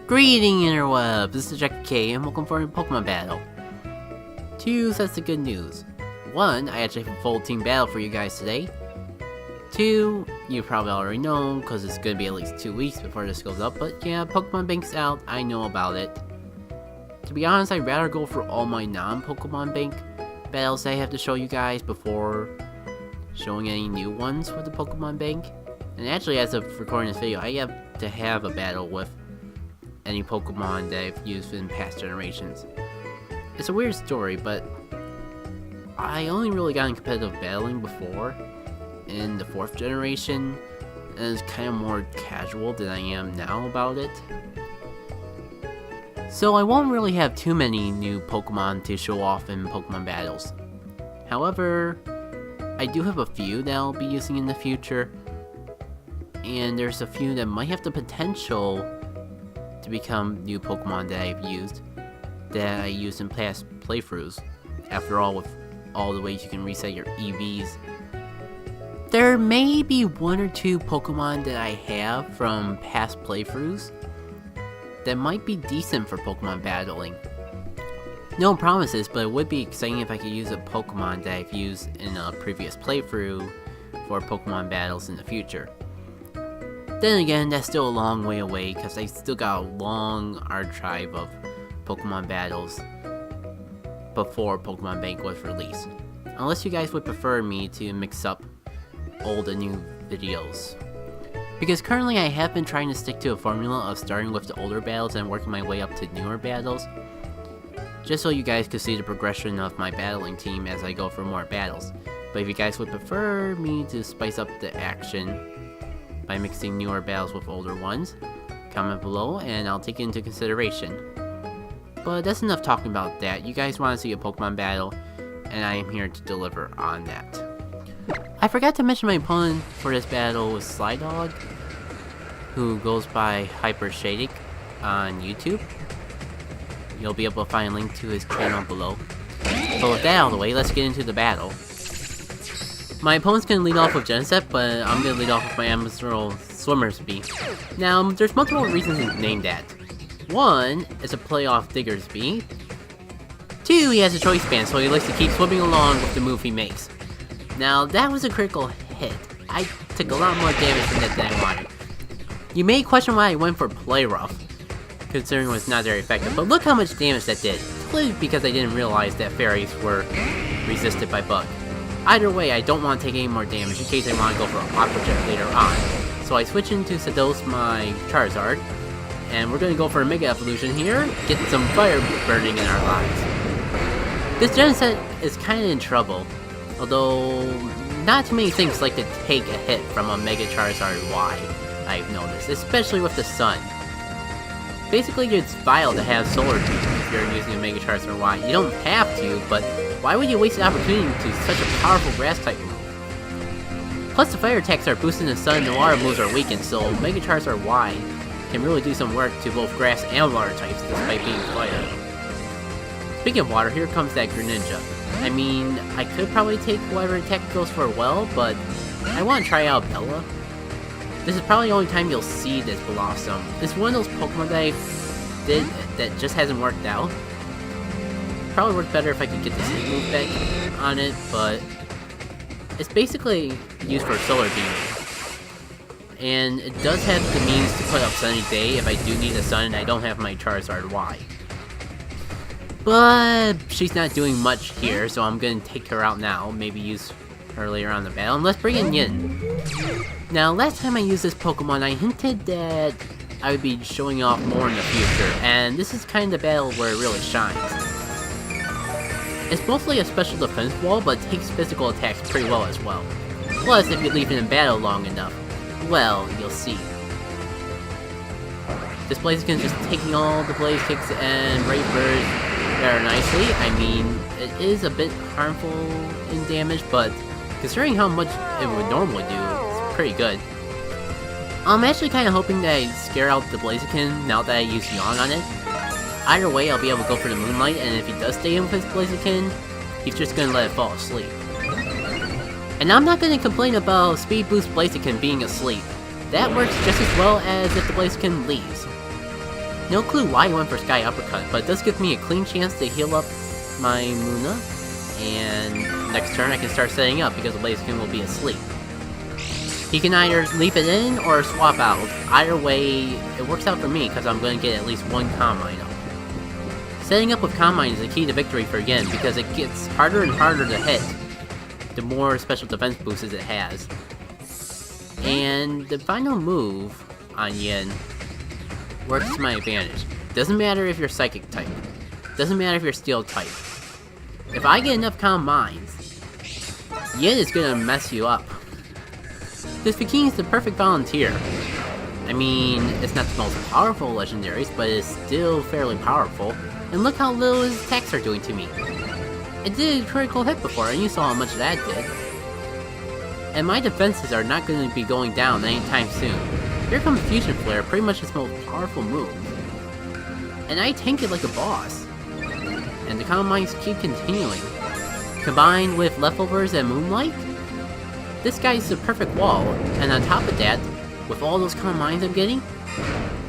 Greeting interwebs, this is Jack K and welcome for a Pokemon battle. Two sets of good news. One, I actually have a full team battle for you guys today. Two, you probably already know because it's going to be at least 2 weeks before this goes up, but yeah, Pokemon Bank's out, I know about it. To be honest, I'd rather go for all my non-Pokemon Bank battles that I have to show you guys before showing any new ones with the Pokemon Bank. And actually, as of recording this video, I have to have a battle with any Pokemon that I've used in past generations. It's a weird story, but I only really got in competitive battling before in the 4th generation, and it's kind of more casual than I am now about it. So I won't really have too many new Pokemon to show off in Pokemon battles. However, I do have a few that I'll be using in the future, and there's a few that might have the potential to become new Pokemon that I've used, that I used in past playthroughs. After all, with all the ways you can reset your EVs, there may be 1 or 2 Pokemon that I have from past playthroughs that might be decent for Pokemon battling. No promises, but it would be exciting if I could use a Pokemon that I've used in a previous playthrough for Pokemon battles in the future. Then again, that's still a long way away because I still got a long archive of Pokemon battles before Pokemon Bank was released. Unless you guys would prefer me to mix up old and new videos. Because currently I have been trying to stick to a formula of starting with the older battles and working my way up to newer battles, just so you guys could see the progression of my battling team as I go for more battles. But if you guys would prefer me to spice up the action by mixing newer battles with older ones, comment below and I'll take it into consideration. But that's enough talking about that. You guys want to see a Pokemon battle, and I am here to deliver on that. I forgot to mention my opponent for this battle was Slydog, who goes by HyperShadic on YouTube. You'll be able to find a link to his channel below. But with that out of the way, let's get into the battle. My opponent's gonna lead off with Genesect, but I'm gonna lead off with my Ambassador Swimmer's Bee. Now, there's multiple reasons to name that. 1, it's a play off Digger's Bee. 2, he has a choice band, so he likes to keep swimming along with the move he makes. Now, that was a critical hit. I took a lot more damage from that than I wanted. You may question why I went for Play Rough, considering it was not very effective, but look how much damage that did. Simply because I didn't realize that fairies were resisted by Bug. Either way, I don't want to take any more damage in case I want to go for Aqua Jet later on. So I switch into Sedos my Charizard, and we're going to go for a Mega Evolution here, get some fire burning in our lives. This Genesect is kind of in trouble, although not too many things like to take a hit from a Mega Charizard Y, I've noticed, especially with the sun. Basically, it's vile to have Solar Beam if you're using a Mega Charizard Y. You don't have to, but why would you waste the opportunity to such a powerful grass type move? Plus the fire attacks are boosting the sun and the water moves are weakened, so Mega Charizard Y can really do some work to both grass and water types despite being fire. Speaking of water, here comes that Greninja. I mean, I could probably take whatever attack goes for well, but I want to try out Bella. This is probably the only time you'll see this Blossom. This is one of those Pokemon that I did that just hasn't worked out. Probably worked better if I could get the Sleep move back on it, but it's basically used for Solar Beam. And it does have the means to put up Sunny Day if I do need a sun and I don't have my Charizard Y. But she's not doing much here, so I'm gonna take her out now, maybe use her later on in the battle, and let's bring in Yin. Now, last time I used this Pokemon, I hinted that I would be showing off more in the future, and this is kind of the battle where it really shines. It's mostly a special defense wall, but takes physical attacks pretty well as well. Plus, if you leave it in battle long enough, well, you'll see. This Blaziken just taking all the Blaze Kicks and Brave Bird very nicely. I mean, it is a bit harmful in damage, but considering how much it would normally do, it's pretty good. I'm actually kind of hoping that I scare out the Blaziken now that I use Yawn on it. Either way, I'll be able to go for the Moonlight, and if he does stay in with his Blaziken, he's just gonna let it fall asleep. And I'm not gonna complain about Speed Boost Blaziken being asleep. That works just as well as if the Blaziken leaves. No clue why he went for Sky Uppercut, but it does give me a clean chance to heal up my Muna, and next turn I can start setting up because the Blaziken will be asleep. He can either leave it in or swap out. Either way, it works out for me because I'm going to get at least one Calm Mind up. Setting up with Calm Mind is the key to victory for Yin because it gets harder and harder to hit the more special defense boosts it has. And the final move on Yin works to my advantage. Doesn't matter if you're Psychic type. Doesn't matter if you're Steel type. If I get enough Calm Minds, Yin is gonna mess you up. This Viking is the perfect volunteer. I mean, it's not the most powerful legendaries, but it's still fairly powerful. And look how little his attacks are doing to me. It did a critical hit before, and you saw how much that did. And my defenses are not going to be going down anytime soon. Here comes Fusion Flare, pretty much his most powerful move. And I tank it like a boss. And the Calm Minds keep continuing. Combined with Leftovers and Moonlight, this guy's the perfect wall. And on top of that, with all those Calm Minds I'm getting,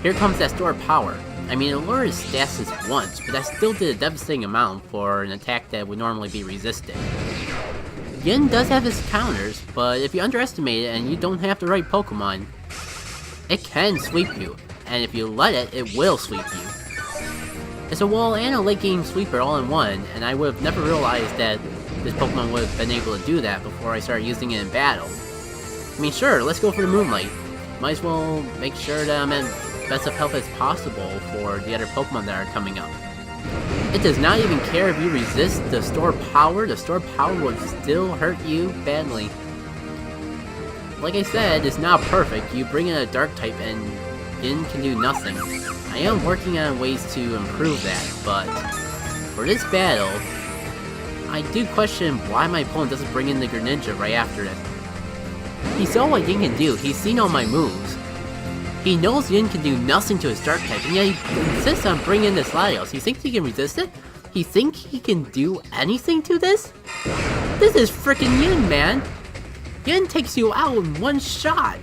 here comes that Store Power. I mean, it lowered his stats once, but that still did a devastating amount for an attack that would normally be resisted. Yin does have his counters, but if you underestimate it and you don't have the right Pokemon, it can sweep you, and if you let it, it will sweep you. It's a wall and a late game sweeper all in one, and I would have never realized that this Pokemon would have been able to do that before I started using it in battle. I mean, sure, let's go for the Moonlight. Might as well make sure that I'm at best of health as possible for the other Pokemon that are coming up. It does not even care if you resist the Store Power will still hurt you badly. Like I said, it's not perfect. You bring in a Dark type and Yin can do nothing. I am working on ways to improve that, but for this battle, I do question why my opponent doesn't bring in the Greninja right after this. He saw what Yin can do, he's seen all my moves. He knows Yin can do nothing to his Dark type, and yet he insists on bringing in the Slydog. He thinks he can resist it? He thinks he can do anything to this? This is frickin' Yin, man! Yin takes you out in one shot!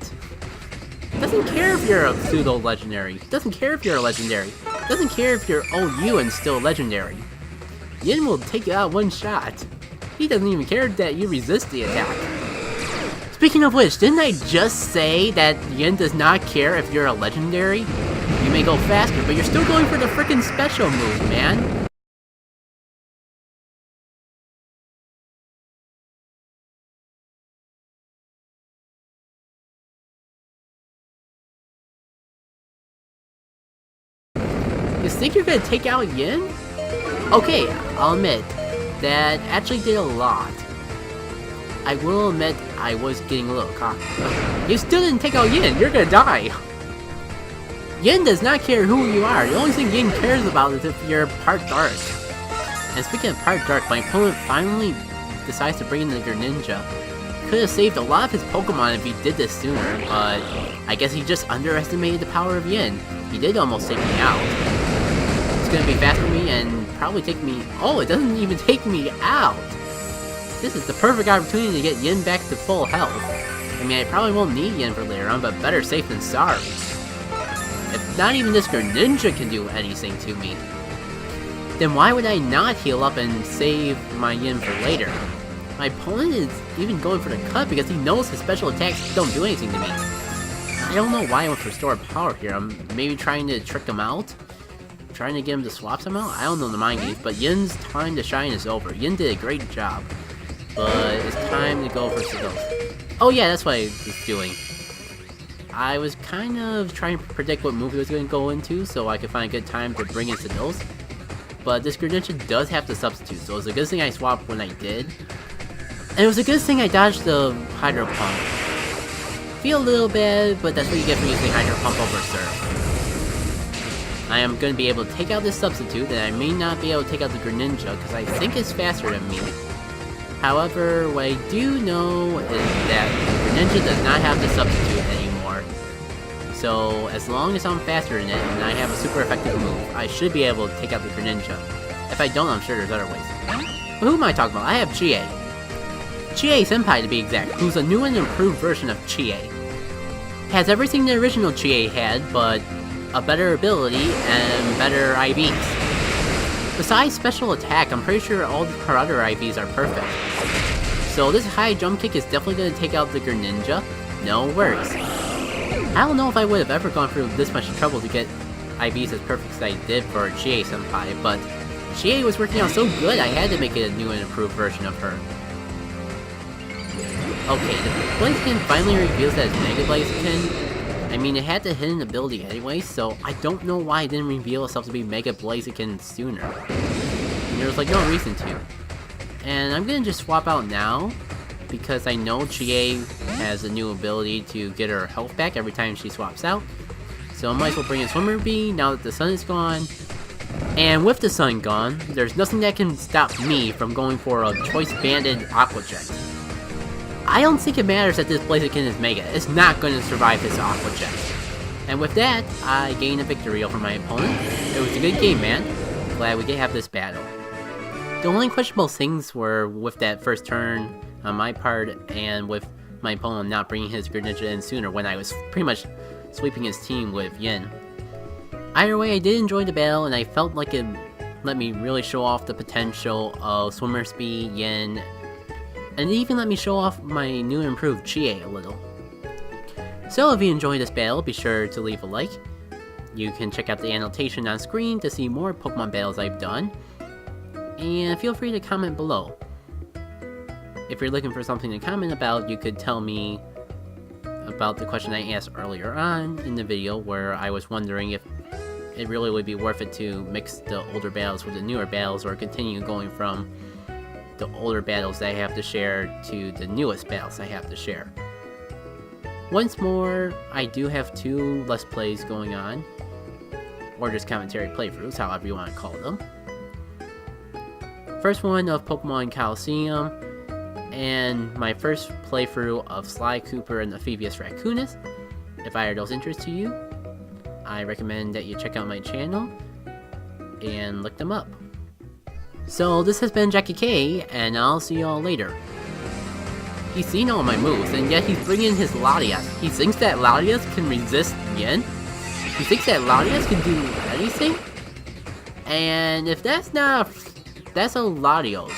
Doesn't care if you're a pseudo-legendary. Doesn't care if you're a legendary. Doesn't care if you're OU and still legendary. Yin will take you out one shot. He doesn't even care that you resist the attack. Speaking of which, didn't I just say that Yin does not care if you're a legendary? You may go faster, but you're still going for the frickin' special move, man. You think you're gonna take out Yin? Okay, I'll admit, that actually did a lot. I will admit I was getting a little cocky. You still didn't take out Yin, you're gonna die! Yin does not care who you are, the only thing Yin cares about is if you're part Dark. And speaking of part Dark, my opponent finally decides to bring in the Greninja. Could have saved a lot of his Pokemon if he did this sooner, but I guess he just underestimated the power of Yin. He did almost take me out. It's gonna be fast for me and probably take me... Oh, it doesn't even take me out! This is the perfect opportunity to get Yin back to full health. I mean, I probably won't need Yin for later on, but better safe than sorry. If not even this Greninja can do anything to me, then why would I not heal up and save my Yin for later? My opponent is even going for the cut because he knows his special attacks don't do anything to me. I don't know why I went for Store Power here. I'm maybe trying to trick him out? Trying to get him to swap somehow? I don't know the mind games, but Yin's time to shine is over. Yin did a great job. But it's time to go for Slydog. Oh yeah, that's what I was doing. I was kind of trying to predict what move he was going to go into so I could find a good time to bring in Slydog. But this Greninja does have to substitute, so it was a good thing I swapped when I did. And it was a good thing I dodged the Hydro Pump. Feel a little bad, but that's what you get for using Hydro Pump over Surf. I am going to be able to take out this substitute, and I may not be able to take out the Greninja because I think it's faster than me. However, what I do know is that Greninja does not have the substitute anymore. So, as long as I'm faster than it and I have a super effective move, I should be able to take out the Greninja. If I don't, I'm sure there's other ways. But who am I talking about? I have Chi. Chi-senpi to be exact, who's a new and improved version of Chi. Has everything the original Chi had, but a better ability and better IVs. Besides special attack, I'm pretty sure all her other IVs are perfect. So this high jump kick is definitely going to take out the Greninja, no worries. I don't know if I would have ever gone through this much trouble to get IVs as perfect as I did for chi-senpi, but chi was working out so good I had to make it a new and improved version of her. Okay, the Blaziken finally reveals that it's Mega Blaziken. I mean, it had the hidden ability anyway, so I don't know why it didn't reveal itself to be Mega Blaziken sooner. And there was like no reason to. And I'm gonna just swap out now, because I know Chie has a new ability to get her health back every time she swaps out. So I might as well bring in Swimmer Bee now that the sun is gone. And with the sun gone, there's nothing that can stop me from going for a Choice Banded Aqua Jet. I don't think it matters that this Blaziken is Mega. It's not going to survive this Aqua Jet. And with that, I gain a victory over my opponent. It was a good game, man. Glad we could have this battle. The only questionable things were with that first turn on my part, and with my opponent not bringing his Greninja in sooner when I was pretty much sweeping his team with Yin. Either way, I did enjoy the battle, and I felt like it let me really show off the potential of Swimmer Speed, Yin, and it even let me show off my new and improved Chie a little. So if you enjoyed this battle, be sure to leave a like. You can check out the annotation on screen to see more Pokemon battles I've done, and feel free to comment below. If you're looking for something to comment about, you could tell me about the question I asked earlier on in the video, where I was wondering if it really would be worth it to mix the older battles with the newer battles, or continue going from the older battles that I have to share to the newest battles I have to share. Once more, I do have 2 Let's Plays going on, or just commentary playthroughs, however you want to call them. First one of Pokemon Coliseum, and my first playthrough of Sly Cooper and Amphibious Raccoonus. If either of those interest to you, I recommend that you check out my channel and look them up. So this has been Jackie K, and I'll see y'all later. He's seen all my moves, and yet he's bringing his Latias. He thinks that Latias can resist Yin? He thinks that Latias can do anything? And if that's not that's a Latios.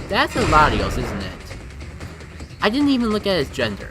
That's a Latios, isn't it? I didn't even look at his gender.